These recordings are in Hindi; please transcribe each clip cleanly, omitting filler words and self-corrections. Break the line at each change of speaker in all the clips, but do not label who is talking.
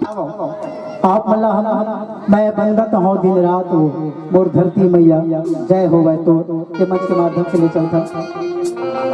आप मल्लाह मैं बंदत हूँ दिन रात हो मोर धरती मैया जय हो वह तो के मंच के माध्यम से ले चलता।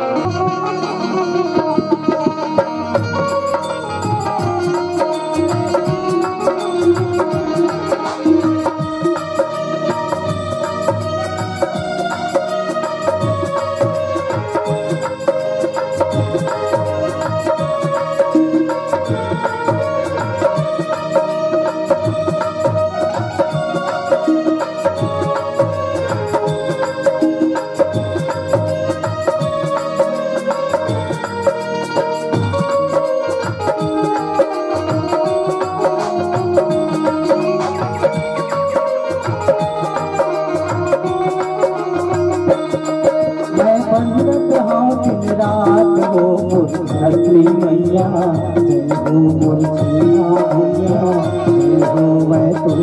धरती मैया जय हो मोर छैया भैया जय हो मैं तो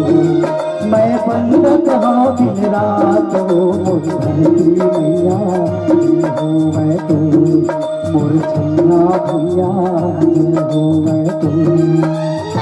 मैं बंदत हूँ दिन रात हो मोर धरती मैया जय हो मैं तो मोर छैया भैया जय हो मैं तो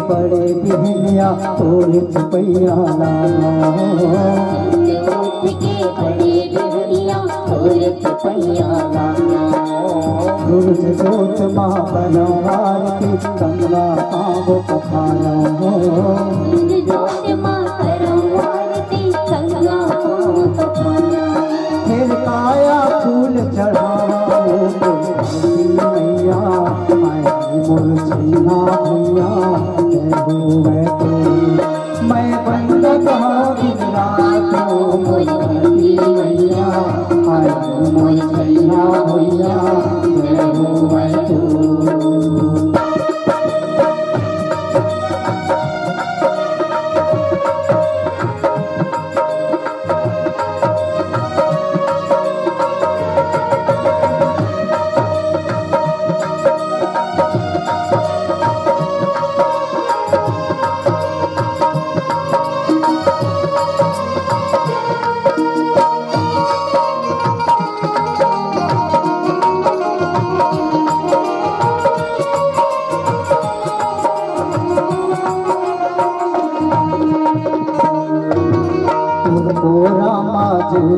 बड़े बिहनिया तोर चपैया सूरज जोत माँ बनवार की गंगा पाँव पखाना फिर काया फूल चढ़ावा मैया मोर छैया भैया जय हो मैं तो मैं बंदत हूँ दिन रात हो मोर धरती मैया आय मोर छैया भैया जय हो मैं तो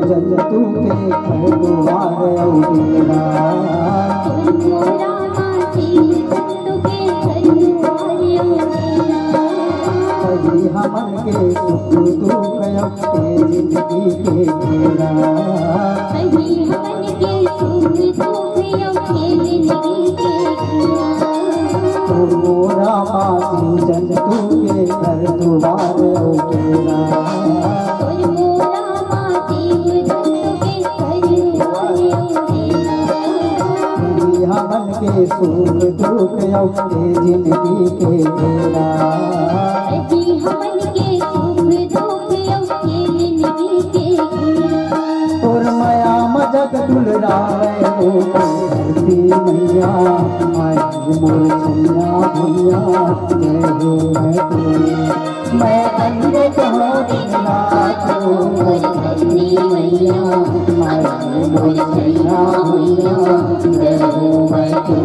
जंतु के खरगुआर औडेरा कभी हमन के सुख दुख के जिंदगी के घेरा तो मोरा मासी जंतु के घर दुआर औडेरा हमन के सुख दुख के जिंदगी के घेरा और माया मजा भगत दुलरावे हो धरती मैया आई मोर छैया भैया जय हो मैं तू मैं पंडित हो दिन रात हो मोर धरती मैया आई मोर छैया भैया जय हो मैं तू।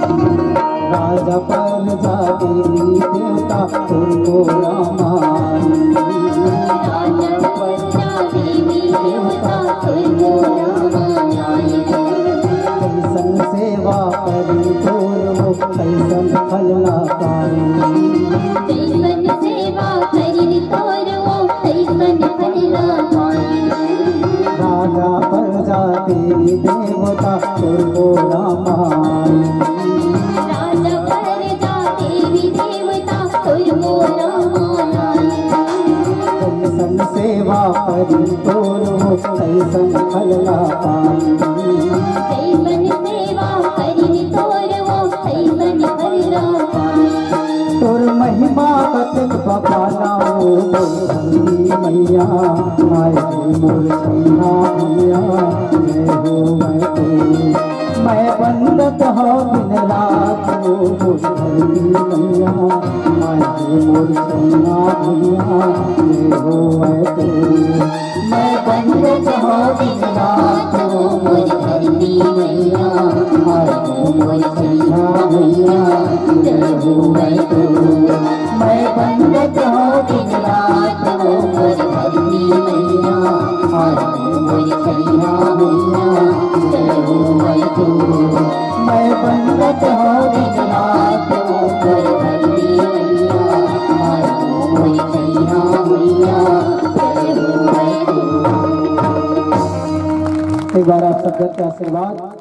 राजा पर जाती देवता तुमको रामानी राजा पर जाती देवता तुमको रामानी कैसन सेवा करी तोरो कैसन फल लाकारी कैसन सेवा करी तोरो कैसन फल लाकारी राजा पर जाती देवता तुमको रामानी कैसन सेवा करी तोरो कैसन फल लाकारी कैसन सेवा करी तोरो कैसन फल लाकारी तोर महिमा कतक बखानाओ धरती मैया आई मोर छैया भैया जय हो मैं तू मैं बंदत हो दिन रात हो मोर धरती मैया आई मोर छैया भैया जय हो मैं तू मैं बंदत हो दिन रात हो मोर धरती मैया आई मोर छैया भैया जय हो मैं तू मैं बंदत हो दिन रात हो मोर धरती मैया आई मोर छैया भैया जय हो मैं तू मैं बंदत हो दिन रात हो मोर धरती मैया आई मोर छैया भैया जय हो मैं तू। एक बार आप सब का आशीर्वाद।